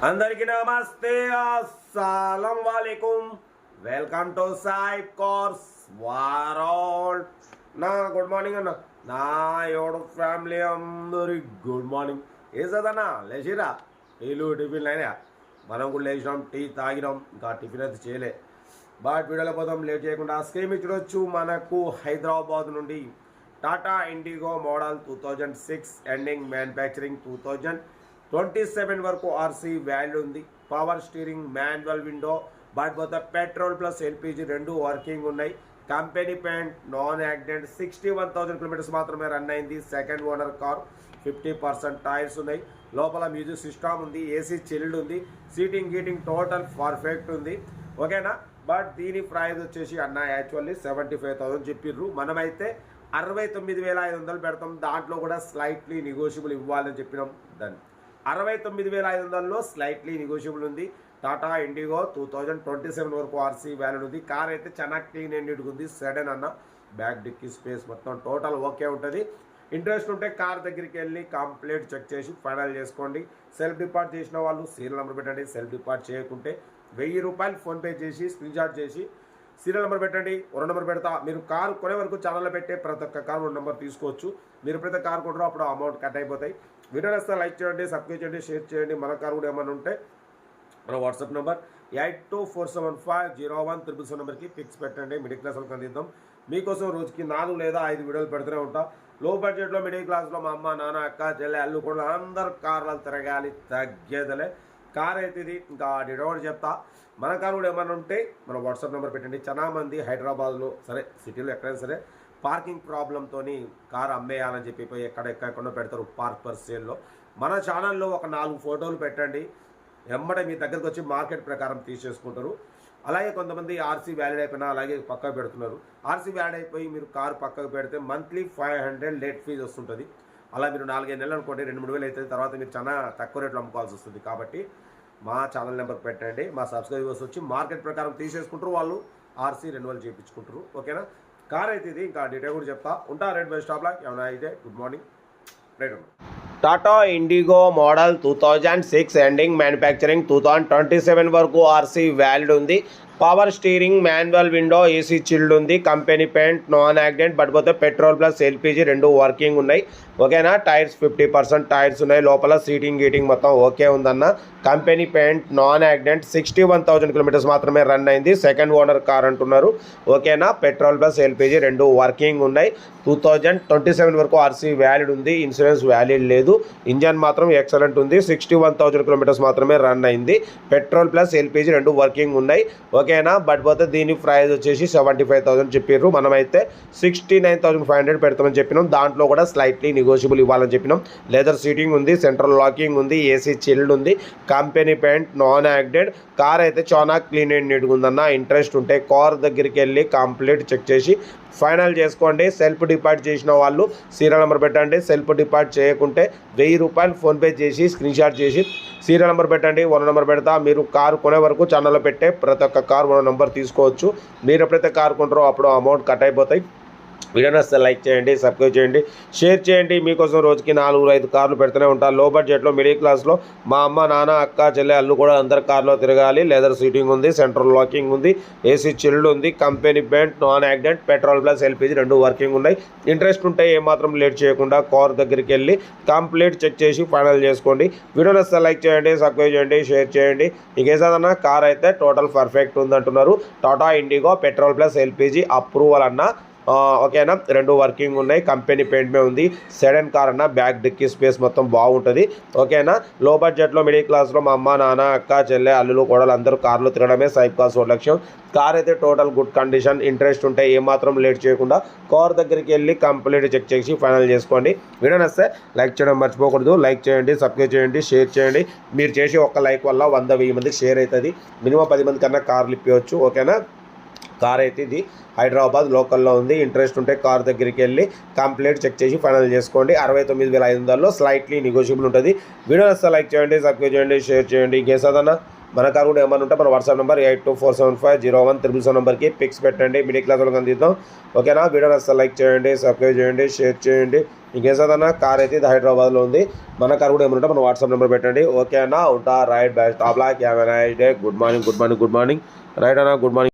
అందరికీ నమస్తే, అస్సలం వాలేకుమ్. Welcome to Sai cars world. నా గుడ్ మార్నింగ్ అన్న, నా యోడు ఫ్యామిలీ అందరి గుడ్ మార్నింగ్. ఏదన్నా లేచిరా, టీలు టిఫిన్లు అయినా. మనం కూడా లేచినాం, టీ తాగినాం, ఇంకా టిఫిన్ అయితే చేయలే. బట్ వీడియోలో పోదాం లేట్ చేయకుండా. స్కీమ్ ఇచ్చి మనకు హైదరాబాద్ నుండి Tata Indigo model 2006 ending manufacturing 2027 వరకు ఆర్సీ వాల్యూ ఉంది. Power steering, manual window, but పోతే పెట్రోల్ ప్లస్ ఎల్పిజి రెండు వర్కింగ్ ఉన్నాయి. Company paint, non accident, 61,000 kilometres మాత్రమే రన్ అయింది. సెకండ్ ఓనర్ కార్, 50% టైర్స్ ఉన్నాయి. లోపల మ్యూజిక్ సిస్టమ్ ఉంది, ఏసీ చిల్డ్ ఉంది, సీటింగ్ గీటింగ్ టోటల్ పర్ఫెక్ట్ ఉంది. ఓకేనా. బట్ దీని ప్రైస్ వచ్చేసి అన్న యాక్చువల్లీ 75,000 చెప్పిర్రు. మనమైతే 69,500 పెడతాం. దాంట్లో కూడా స్లైట్లీ నెగోషియబుల్ ఇవ్వాలని చెప్పినాం. దాన్ని 69,500లో స్లైట్లీ నెగోషియబుల్ ఉంది. టాటా ఇండిగో 2027 వరకు ఆర్సీ వాల్యూ ఉంది. కార్ అయితే చాలా క్లీన్ అండ్ నీట్గా ఉంది. సెడన్ అన్న, బ్యాక్ డిక్కీ స్పేస్ మొత్తం టోటల్ ఓకే ఉంటుంది. ఇంట్రెస్ట్ ఉంటే కార్ దగ్గరికి వెళ్ళి కంప్లీట్ చెక్ చేసి ఫైనల్ చేసుకోండి. సెల్ఫ్ డిపార్ట్ చేసిన వాళ్ళు సీరియల్ నెంబర్ పెట్టండి. సెల్ఫ్ డిపార్ట్ చేయకుంటే 1000 రూపాయలు ఫోన్పే చేసి స్క్రీన్ షాట్ చేసి సీరియల్ నెంబర్ పెట్టండి. 2 నెంబర్ పెడతా. మీరు కారు కొనే వరకు ఛానల్లో పెట్టే ప్రతి ఒక్క కారు 2 నెంబర్ తీసుకోవచ్చు. మీరు ఎప్పుడైతే కారు కొంటారో అప్పుడు అమౌంట్ కట్ అయిపోతాయి. వీడియో వస్తే లైక్ చేయండి, సబ్స్క్రైబ్ చేయండి, షేర్ చేయండి. మన కారు కూడా ఏమైనా ఉంటే మన వాట్సాప్ నెంబర్ 8247501777 నెంబర్కి ఫిక్స్ పెట్టండి. మిడిల్ క్లాస్ వాళ్ళకి అందిద్దాం. మీకోసం రోజుకి 4 లేదా 5 వీడియోలు పెడుతూనే ఉంటా. లో బడ్జెట్లో మిడిల్ క్లాస్లో మా అమ్మ, నాన్న, అక్క, చెల్లె, అల్లు కూడా అందరు కార్లు తిరగాలి, తగ్గేదలే. కార్ అయితే ఇది ఇంకా డిడోడ్ చెప్తా. మన కారు కూడా ఏమైనా ఉంటే మన వాట్సాప్ నెంబర్ పెట్టండి. చాలా మంది హైదరాబాద్లో సరే సిటీలో ఎక్కడైనా సరే పార్కింగ్ ప్రాబ్లంతో కారు అమ్మేయాలని చెప్పి పోయి ఎక్కడెక్కడో పెడతారు పార్క్ పర్ సేల్లో. మన ఛానల్లో ఒక 4 ఫోటోలు పెట్టండి. ఎమ్మడే మీ దగ్గరకు వచ్చి మార్కెట్ ప్రకారం తీసేసుకుంటారు. అలాగే కొంతమంది ఆర్సీ వ్యాలిడ్ అయిపోయినా అలాగే పక్కకు పెడుతున్నారు. ఆర్సీ వ్యాలిడ్ అయిపోయి మీరు కారు పక్కకు పెడితే మంత్లీ 500 లేట్ ఫీజు వస్తుంటుంది. అలా మీరు 4-5 నెలలు అనుకోండి 2-3 వేలు అవుతుంది. తర్వాత మీరు చాలా తక్కువ రేట్లో అమ్ముకోవాల్సి వస్తుంది. కాబట్టి మా ఛానల్ నెంబర్ పెట్టండి. మా సబ్స్క్రైబర్స్ వచ్చి మార్కెట్ ప్రకారం తీసేసుకుంటారు. వాళ్ళు ఆర్సీ రెన్యువల్ చేయించుకుంటారు. ఓకేనా. కార్ అయితే ఇది ఇంకా డీటెయిల్ కూడా చెప్తా ఉంటా. రెడ్ బై స్టాప్లా ఏమైనా అయితే గుడ్ మార్నింగ్. రైట్ అన్న. Tata Indigo model 2006 ending manufacturing 2027 వరకు ఆర్సీ వ్యాలిడ్ ఉంది. Power steering, manual window, AC chilled ఉంది. Company paint, non accident, but పోతే పెట్రోల్ ప్లస్ ఎల్పిజి రెండు వర్కింగ్ ఉన్నాయి. ఓకేనా. టైర్స్ 50% టైర్స్ ఉన్నాయి. లోపల సీటింగ్ గీటింగ్ మొత్తం ఓకే ఉందన్న. Company paint, non accident, 61,000 kilometres మాత్రమే రన్ అయింది. సెకండ్ ఓనర్ కార్ అంటున్నారు. ఓకేనా. పెట్రోల్ ప్లస్ ఎల్పిజి రెండు వర్కింగ్ ఉన్నాయి. 2027 వరకు ఆర్సీ వ్యాలిడ్ ఉంది. ఇన్సూరెన్స్ వ్యాలిడ్ లేదు. ఇంజన్ మాత్రం ఎక్సలెంట్ ఉంది. 61,000 కిలోమీటర్స్ మాత్రమే రన్ అయింది. పెట్రోల్ ప్లస్ ఎల్పిజి రెండు వర్కింగ్ ఉన్నాయి. ఓకేనా. బట్ పోతే దీని ప్రైస్ వచ్చేసి 75,000 చెప్పారు. మనమైతే 69,500 పెడతామని చెప్పినాం. దాంట్లో కూడా స్లైట్లీ నెగోషియబుల్ ఇవ్వాలని చెప్పినాం. లెదర్ సీటింగ్ ఉంది, సెంట్రల్ లాకింగ్ ఉంది, ఏసీ చిల్డ్ ఉంది, company paint, non accident. Car అయితే చాలా క్లీన్ అండ్ నీట్గా ఉందన్న. ఇంట్రెస్ట్ ఉంటే కార్ దగ్గరికి వెళ్ళి కంప్లీట్ చెక్ చేసి ఫైనల్ చేసుకోండి. సెల్ఫ్ డిపార్ట్ చేసిన వాళ్ళు సీరియల్ నెంబర్ పెట్టండి. సెల్ఫ్ డిపార్ట్ చేయకుంటే 1000 రూపాయలు ఫోన్పే చేసి స్క్రీన్ షాట్ చేసి సీరియల్ నెంబర్ పెట్టండి. 1 నెంబర్ పెడతా. మీరు కారు కొనే వరకు ఛానల్లో పెట్టే ప్రతి ఒక్క కారు 1 నెంబర్ తీసుకోవచ్చు. మీరు ఎప్పుడైతే కారు కొంటారో అప్పుడు అమౌంట్ కట్ అయిపోతాయి. వీడియోని వస్తే లైక్ చేయండి, సబ్స్క్రైబ్ చేయండి, షేర్ చేయండి. మీకోసం రోజుకి 4-5 కార్లు పెడుతూనే ఉంటారు. లో బడ్జెట్లో మిడిల్ క్లాస్లో మా అమ్మ, నాన్న, అక్క, చెల్లె, అల్లు కూడా అందరు కార్లో తిరగాలి. లెదర్ సీటింగ్ ఉంది, సెంట్రల్ లాకింగ్ ఉంది, ఏసీ చిల్డ్ ఉంది, company paint, non accident, petrol plus LPG రెండు వర్కింగ్ ఉన్నాయి. ఇంట్రెస్ట్ ఉంటే ఏమాత్రం లేట్ చేయకుండా కార్ దగ్గరికి వెళ్ళి కంప్లీట్ చెక్ చేసి ఫైనల్ చేసుకోండి. వీడియోని వస్తే లైక్ చేయండి, సబ్స్క్రైబ్ చేయండి, షేర్ చేయండి. ఇంకేదన్నా కార్ అయితే టోటల్ పర్ఫెక్ట్ ఉందంటున్నారు. Tata IndiGo petrol plus LPG approval అన్న. ఓకేనా. రెండు వర్కింగ్ ఉన్నాయి. కంపెనీ పెయింట్ మీద ఉంది. సెడన్ కార్ అన్న. బ్యాక్ డిక్కీ స్పేస్ మొత్తం బాగుంటుంది. ఓకేనా. లో బడ్జెట్లో మిడిల్ క్లాస్లో మా అమ్మ, నాన్న, అక్క, చెల్లె, అల్లులు, కోడలు అందరూ కార్లు తిరగడమే సైప్ కార్ లక్ష్యం. కార్ అయితే టోటల్ గుడ్ కండిషన్. ఇంట్రెస్ట్ ఉంటే ఏమాత్రం లేట్ చేయకుండా కార్ దగ్గరికి వెళ్ళి కంప్లీట్ చెక్ చేసి ఫైనల్ చేసుకోండి. వీడియో నచ్చితే లైక్ చేయడం మర్చిపోకూడదు. లైక్ చేయండి, సబ్స్క్రైబ్ చేయండి, షేర్ చేయండి. మీరు చేసే ఒక్క లైక్ వల్ల 100-1000 మందికి షేర్ అవుతుంది. మినిమం 10 మంది కన్నా కార్లు ఇప్పవచ్చు. ఓకేనా. కార్ అయితే ఇది హైదరాబాద్ లోకల్లో ఉంది. ఇంట్రెస్ట్ ఉంటే కార్ దగ్గరికి వెళ్ళి కంప్లీట్ చెక్ చేసి ఫైనల్ చేసుకోండి. 69,500లో స్లైట్లీ నెగోషియబుల్ ఉంటుంది. వీడియో వస్తే లైక్ చేయండి, సబ్స్క్రైబ్ చేయండి, షేర్ చేయండి. ఇంకేసదన్నా మన కారు కూడా ఏమన్నా ఉంటే మన వాట్సాప్ నెంబర్ 8247501777 నెంబర్కి పిక్స్ పెట్టండి, మిడిల్ క్లాస్ వాళ్ళకి అందిద్దాం. ఓకేనా? వీడియోని అసలు లైక్ చేయండి, సబ్స్క్రైబ్ చేయండి, షేర్ చేయండి. ఇంకేం చదన్నా కార్ అయితే ఇది హైదరాబాద్లో ఉంది. మన కారు కూడా ఏమన్నా ఉంటే మన వాట్సాప్ నెంబర్ పెట్టండి. ఓకేనా? ఉంటా. Right, best of luck, have a nice day. Good morning right అన్న, గుడ్ మార్నింగ్.